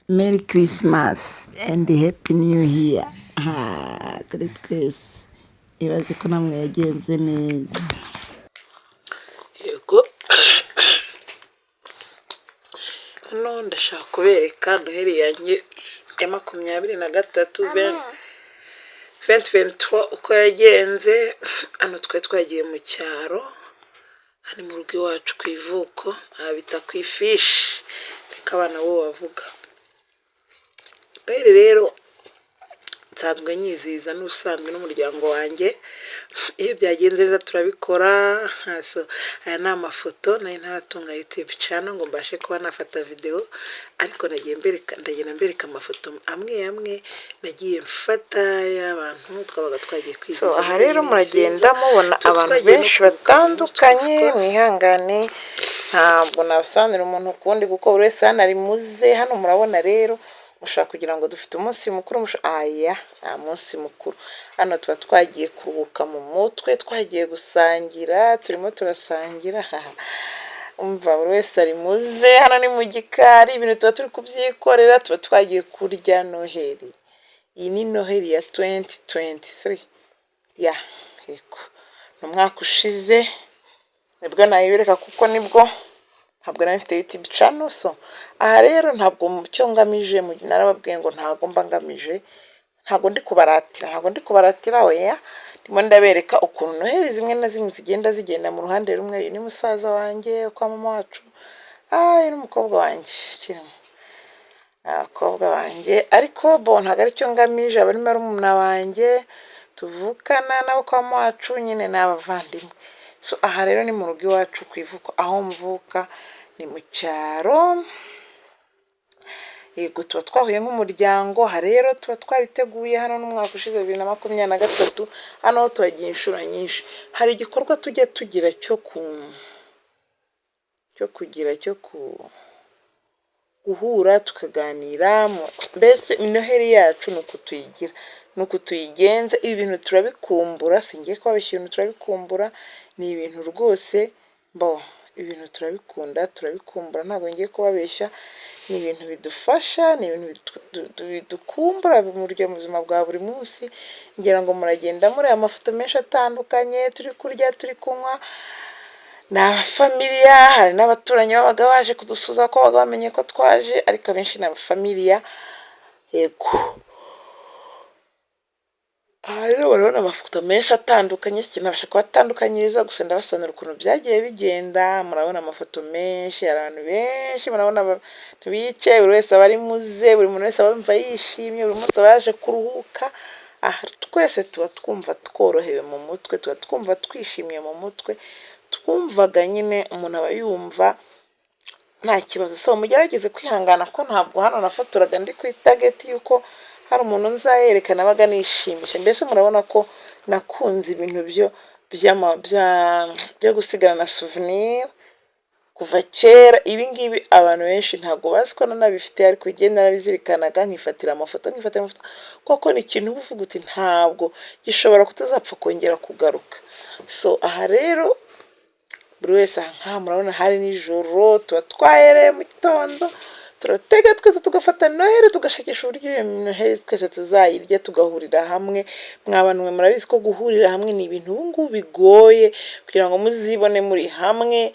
Merry Christmas and Happy New Year. Kuri twese ibaze ko namwe yagenze neza. Yego hano ndashaka kubereka noheli yanjye ya 2023 uko yagenze. Hano twari twagiye mu cyaro, hano mu rugo iwacu ku ivuko, bita ku ifishi niko abana bo bavuga. Rero nsanzwe nyizihiza n'ubusanzwe n'umuryango wanjye, iyo byagenze neza turabikora. Aya ni amafoto nari ntaratunga YouTube channel ngo mbashe kuba nafata video, ariko ndagenda mbereka amafoto amwe nagiye mfata y'abantu twabaga twagiye kwizihiza. Aha rero muragenda mubona abantu benshi batandukanye, mwihangane ntabwo nabasanira umuntu kundi kuko buri wese hano ari muze. Hano murabona rero mushaka kugira ngo dufite umunsi mukuru, nta munsi mukuru. Hano tuba twagiye kuruhuka mu mutwe, twagiye gusangira, turimo turasangira. Umva buri wese ari muze, hano ni mu gikari, ibintu tuba turi kubyikorera, tuba twagiye kurya noheli. Iyi ni noheli ya 2023 yego ni umwaka ushize nibwo nayibereka kuko ntabwo nari mfite YouTube channel. Aha rero ntabwo cyo ngamije, narababwiye ngo ntabwo mba ngamije, ntabwo ndi kubaratira oya, ndimo ndabereka ukuntu noheli zimwe na zimwe zigenda mu ruhande rumwe. Uyu ni musaza wanjye kwa mama wacu, uyu ni umukobwa wanjye ariko ntabwo ari cyo ngamije. Abarimo ari umuna wanjye tuvukana nabo kwa mama wacu, nyine ni abavandimwe. Aha rero ni mu rugo iwacu ku ivuko, aho mvuka ni mu cyaro. Yego tuba twahuye nk'umuryango. Aha rero tuba twabiteguye, hano n'umwaka ushize 2023, hano tuhagiye inshuro nyinshi. Hari igikorwa tujya tugira cyo guhura tukaganira. Mbese noheli yacu ni uku tuyigenza. Ibi bintu turabikumbura, singiye kubabeshya, ibintu turabikumbura. Ni ibintu rwose ibintu turabikumbura, ntabwo ngiye kubabeshya. Ni ibintu bidufasha, ni ibintu bidukumbura mu buryo mu buzima bwa buri munsi. Ngira ngo muragenda mureba amafoto menshi atandukanye, turi kurya turi kunywa. Ni abafamiliya, hari n'abaturanyi babaga baje kudusuza ko babaga bamenye ko twaje, ariko abenshi ni abafamiliya. Yego aha rero barabona amafoto menshi atandukanye, sinabasha kubatandukanyiriza, gusa ndabasobanurira ukuntu byagiye bigenda. Murabona amafoto menshi, hari abantu benshi, murabona abantu bicaye, buri wese aba ari muze, buri muntu wese aba yumva yishimye, buri munsi aba yaje kuruhuka. Aha twese tuba twumva tworohewe mu mutwe, tuba twumva twishimye mu mutwe, twumvaga nyine umuntu aba yumva nta kibazo. Mugerageze kwihangana ko ntabwo hano nafotoraga ndi ku itageti yuko hari umuntu nzayerekana abaga nishimisha. Mbese murabona ko nakunze ibintu byo gusigarana souvenir kuva kera. Ibi ngibi abantu benshi ntabwo bazi ko nanabifite, ariko igenda narabizirikanaga nkifatira amafoto kuko ni ikintu uvuga uti ntabwo gishobora kutazapfa kongera kugaruka. Aha rero buri wese murabona hari nijoro, tuba twahereye mu gitondo, turatega twese tugafata noheli, tugashakisha uburyo iyo noheli twese tuzayirya tugahurira hamwe. Mwabantu mwe murabizi ko guhurira hamwe ni ibintu ubu ngubu bigoye kugira ngo muzibone muri hamwe,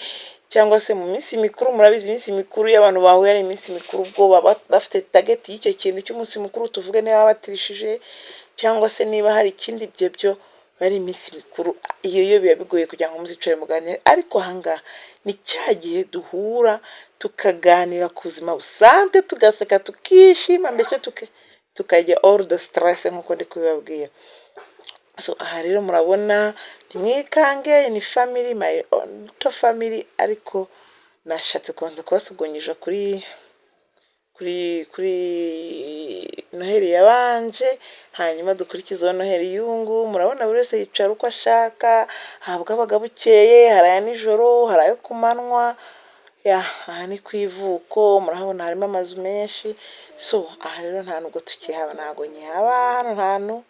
cyangwa se mu minsi mikuru. Murabizi iminsi mikuru y'abantu bahuye ari iminsi mikuru, ubwo baba bafite tageti y'icyo kintu cy'umunsi mukuru. Tuvuge niba batirishije cyangwa se niba hari ikindi, byo bari iminsi mikuru, iyo biba bigoye kugira ngo muzicare muganire. Ariko ahangaha ni cya gihe duhura tukaganira ku buzima busanzwe, tugaseka tukishima, mbese tukajya all the stress nk'uko ndi kubibabwira. Aha rero murabona ntimwikange, ni family, my little family, ariko nashatse kubanza kubasogonyesha kuri noheli yabanje, hanyuma dukurikizaho noheli y'ubu. Murabona buri wese yicara uko ashaka, habwa abaga bukeye, hari aya nijoro, hari ayo ku manywa. Aha ni ku ivuko, murahabona harimo amazu menshi. Aha rero nta nubwo tukihaba, ntabwo nkihaba hano hantu.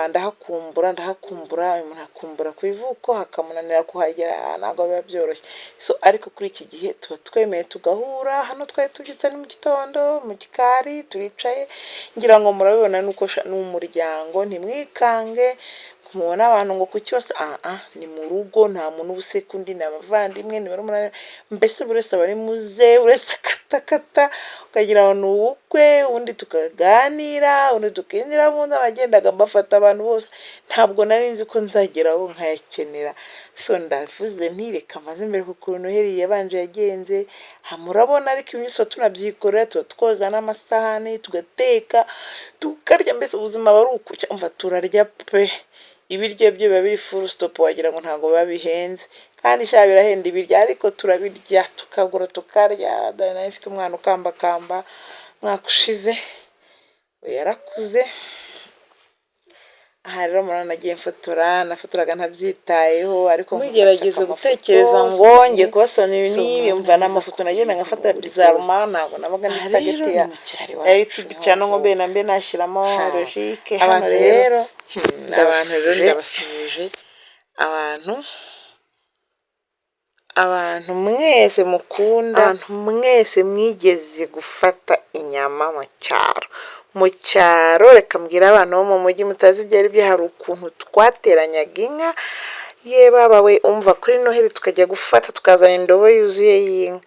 ndahakumbura umuntu akumbura ku ivuko hakamunanira kuhagera ntabwo biba byoroshye. So ariko kuri iki gihe tuba twemeye tugahura, hano twari tubyutse ni mu gitondo mu gikari turicaye, ngira ngo murabibona nuko ni umuryango, ntimwikange kumubona abantu ngo kuki bose ni mu rugo, nta muntu uba useka undi, ni abavandimwe, ni barumuna, mbese buri wese aba ari muze, buri wese akatakata, ukagira ngo ni ubukwe, ubundi tukaganira, ubundi tukinjira mu nzu, abagendaga mbafata abantu bose, ntabwo nari nzi ko nzageraho nkayakenera. So ndavuze nti reka maze mbere ku kuntu Noheli yabanje yagenze, murabona ariko iminsi tunabyikorera, tuba twoza n'amasahani, tugateka, tukarya, mbese ubuzima bari ukucya, umva turarya pe, ibiryo byo biba biri full stop, wagira ngo ntabwo biba bihenze, kandi sha birahenda ibiryo, ariko turabirya tukagura tukarya. Dore nayo mfite umwana ukambakamba, mwaka ushize yarakuze. Aha rero murabona nagiye nafotoraga ntabyitayeho, ariko mugerageze gutekereza ngo ngiye kubasobanurira ibi n'ibi, umva n'amafoto nagenda ngafata bizaruma, ntabwo nabaga nitageti ya YouTube channel ngo mbe nambe nashyiramo logique. Hano rero abantu rero ndabasubije, abantu mwese mukunda, abantu mwese mwigeze gufata inyama mu cyaro, reka mbwira abantu bo mu mujyi mutazi ibyo ari byo, hari ukuntu twateranyaga inka, ye baba we umva kuri Noheli tukajya gufata tukazana indobo yuzuye y'inka.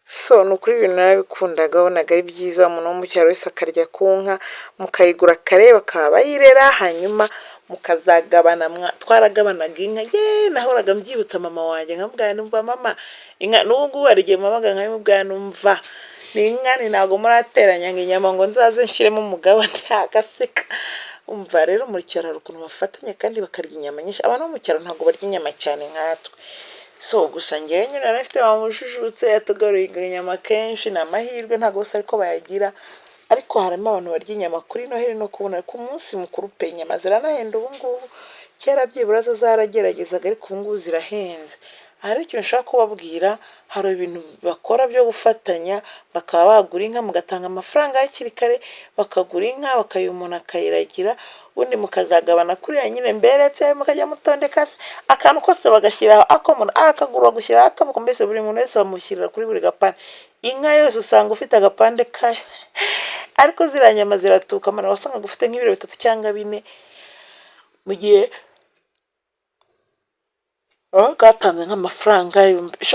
So ni ukuri ibintu narabikundaga, wabonaga ari byiza, umuntu wo mu cyaro wese akarya ku nka, mukayigura kare bakaba bayirera, hanyuma mukazagabana, twaragabanaga inka. Nahoraga mbyibutsa mama wanjye nkamubwira numva mama inka, n'ubu ngubu hari igihe mabaga nkamubwira numva ni inka, ni ntabwo murateranya ngo inyama ngo nzaze nshyiremo umugabane, agaseka. Umva rero mu cyaro hari ukuntu bafatanya kandi bakarya inyama nyinshi. Abantu bo mu cyaro ntabwo barya inyama cyane nkatwe. So gusa ngewe nyine narafite bamujujutse, yatugaruye inyama kenshi, ni amahirwe, ntabwo bose ariko bayagira, ariko harimo abantu barya inyama kuri Noheli no kubona ku munsi mukuru pe, inyama ziranahenda ubu ngubu, kera byibura zo zarageragezaga, ariko ubu ngubu zirahenze. Hari ikintu nshaka kubabwira, hari ibintu bakora byo gufatanya, bakaba bagura inka, mugatanga amafaranga hakiri kare, bakagura inka bakayiha umuntu akayiragira, ubundi mukazagabana kuriya nyine mberetse, mukajya mutondeka akantu kose bagashyiraho akomuntu akagura gushyiraho akaboko, mbese buri muntu wese bamushyirira kuri buri gapande. Inka yose usanga ufite agapande kayo, ariko ziriya nyama ziratuka, mana wasanga ufite nk'ibiro 3 cyangwa 4, mu gihe gatanze nk'amafaranga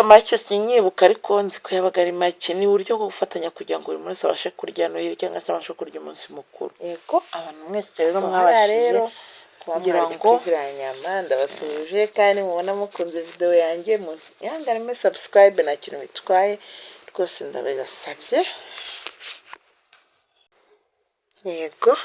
make sinyibuka, ariko nzi ko yabaga ari make. Ni uburyo bwo gufatanya kugira ngo buri munsi abashe kurya Noheli cyangwa se abashe kurya umunsi mukuru. Yego abantu mwese rero mwabashije kugira ngo ziriya nyama ndabasubije, kandi mubona mukunze video yanjye yangarime subscribe, nta kintu bitwaye rwose, ndabasabye. Yego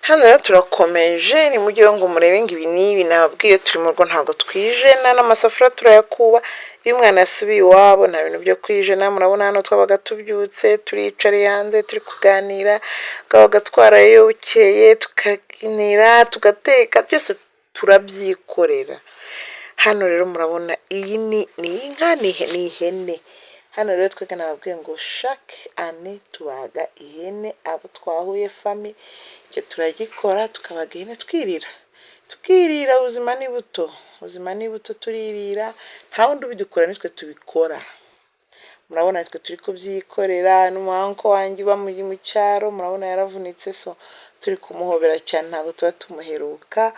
hano rero turakomeje, ni mujye ngo murebe ngo ibi n'ibi nababwiye, turi mu rugo ntabwo twijena, n'amasafuriya turayakuba, iyo umwana yasubiye iwabo nta bintu byo kwijena. Murabona hano twabaga tubyutse turicariye hanze turi kuganira, twabaga twarayo bukeye tukaganira, tugateka, byose turabyikorera. Hano rero murabona iyi ni inka, ni ihene. Hano rero twebwe nababwiye ngo chaque année tubaga ihene, abo twahuye famille, icyo turagikora, tukabaga ihene tukirira. Ubuzima ni buto, turirira, nta wundi ubidukora, nitwe tubikora. Murabona nitwe turi kubyikorera. N'umuhanko wanjye uba mu cyaro, murabona yaravunitse, so turi kumuhobera cyane, ntabwo tuba tumuheruka.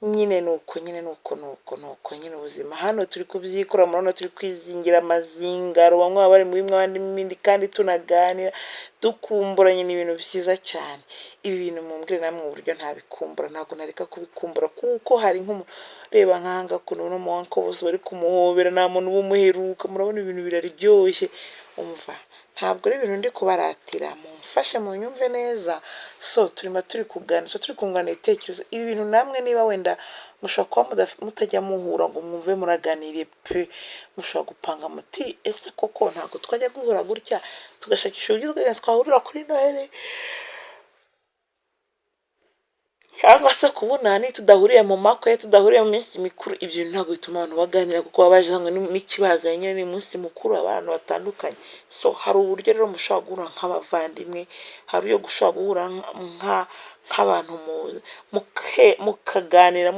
Nyine nuko nyine ubuzima. Hano turi kubyikora, murabona turi kwizingira amazingaro, bamwe baba bari mu bimwe abandi mu bindi, kandi tunaganira dukumburanye. Ni ibintu byiza cyane. Ibi bintu mumbwire namwe uburyo ntabikumbura, ntabwo nareka kubikumbura, kuko hari nk'umuntu reba nkanga kuno no muhanko bose bari kumuhobera, nta muntu bumuheruka. Murabona ibintu biraryoshye, umva ntabwo ari ibintu ndi kubaratira, mumfashe munyumve neza. So turimo turi kuganira, turi kungana ibitekerezo. Ibi bintu namwe niba wenda mushobora kuba mutajya muhura ngo mwumve muraganire pe, mushobora gupanga muti ese koko ntabwo twajya guhura gutya tugashakisha uburyo twahurira kuri Noheli. cyangwa se kubunani tudahuriye mu makwe, tudahuriye mu minsi mikuru. Ibyo bintu ntabwo bituma abantu baganira, kuko baba baje hamwe n'ikibazanye nyine n'umunsi mukuru, abantu batandukanye. So hari uburyo rero mushobora guhura nk'abavandimwe, hari uburyo gushobora guhura nk'abantu mukaganira,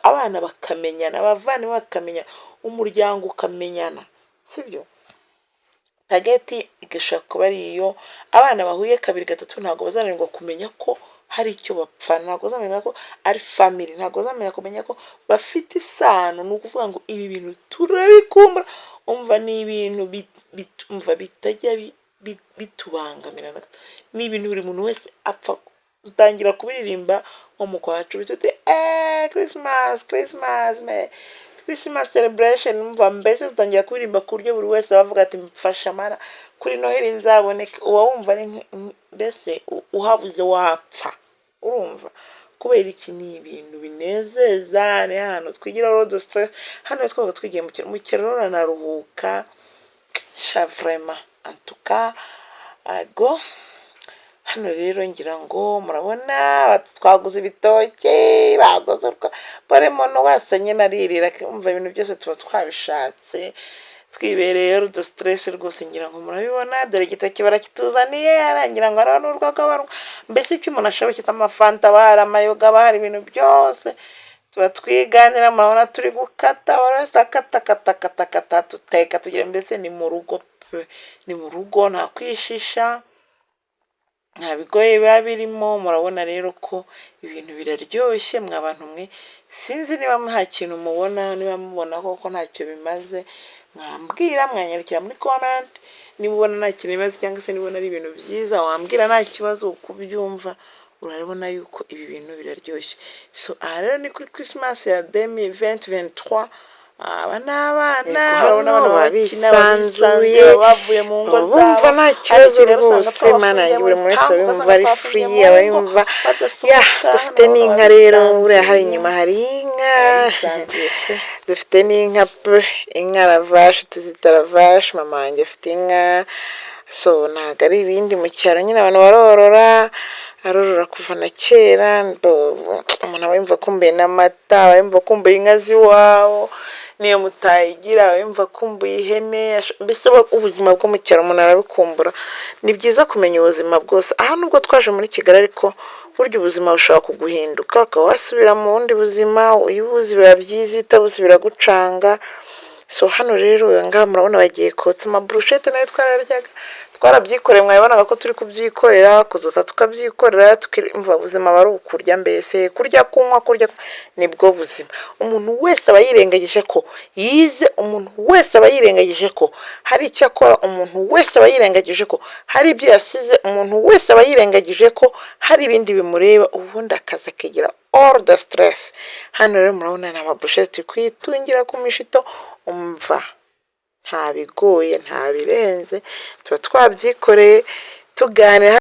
abana bakamenyana, abavandimwe bakamenya, umuryango ukamenyana, sibyo? Tageti igashobora kuba ari iyo abana bahuye kabiri gatatu, ntabwo bazananirwa kumenya ko hari icyo bapfa, ntabwo bazamenya ko ari family, ntabwo bazamenya kumenya ko bafite isano. Ni ukuvuga ngo ibi bintu turabikumbura, umva ni ibintu umva bitajya bitubangamira, ni ibintu buri muntu wese apfa. Dutangira kubiririmba nko mu kwacu, tuti Christmas celebration, umva mbese dutangira kuririmba ku buryo buri wese bavuga ati mfasha mana kuri Noheli nzaboneke. Uba wumva mbese uhabuze wapfa, urumva? Kubera iki? ni ibintu binezeza. Ni hano twigira road stress, hano twaba twigiye mu kiraro naruhuka sha vraiment en tout cas ago. Hano rero ngira ngo murabona twaguze ibitoki, bagoze baremo no wasanye naririra, umva ibintu byose tuba twabishatse, twibereye road stress rwose. Ngira ngo murabibona, dore igitoki barakituzaniye, arangira ngo ari n'urwagaba. Mbese icyo umuntu ashobora kita amafanta, bahari amayoga, bahari ibintu byose tuba twiganira. Murabona turi gukata, wese akata tuteka, tugira mbese ni mu rugo pe, ni mu rugo, nta kwishisha, nta bigoye biba birimo. Murabona rero ko ibintu biraryoshye. Mwa bantu mwe, sinzi niba nta kintu mubona, niba mubona koko ntacyo bimaze, mwambwira, mwanyandikira muri comment niba ubona nta kintu bimaze, cyangwa se niba ari ibintu byiza wambwira, nta kibazo kubyumva. Urabona yuko ibi bintu biraryoshye. So aha rero ni kuri Christmas ya 2023. Aba n'abana urabona abantu babisanzuye, bavuye mu ngo zabo, bumva nta kibazo rwose. Mana yanjye, buri muntu wese yumva ari free, aba yumva dufite n'inka rero, buriya hari inyuma hari inka, dufite n'inka pe, inka ravashe, tuzita ravashe. Mama wanjye afite inka, so ntabwo ari ibindi mu cyaro, nyine abantu arorora kuva na kera. Umuntu aba yumva akumbuye n'amata, aba yumva akumbuye inka z'iwabo, niyo mutayigira aba yumva akumbuye ihene. Mbese ubuzima bwo mu cyaro umuntu arabikumbura. Ni byiza kumenya ubuzima bwose. Aha nubwo twaje muri Kigali, ariko burya ubuzima bushobora kuguhinduka, ukaba wasubira mu bundi buzima. Iyo ubuzi biba byiza, iyo utabuzi biragucanga. So hano rero ngaha murabona bagiye kotsa amaburushete, nayo twararyaga, twarabyikoreye. Mwabonaga ko turi kubyikorera, kuzota tukabyikorera, tukimva ubuzima bari ukurya, mbese kurya kunywa, kurya nibwo buzima. Umuntu wese aba yirengagije ko yize, umuntu wese aba yirengagije ko hari icyo akora, umuntu wese aba yirengagije ko hari ibyo yasize, umuntu wese aba yirengagije ko hari ibindi bimureba, ubundi akaza akigira all the stress. Hano rero murabona na amaburushete turi kwitungira ku mishito, umva nta bigoye, nta birenze, tuba twabyikoreye tuganira.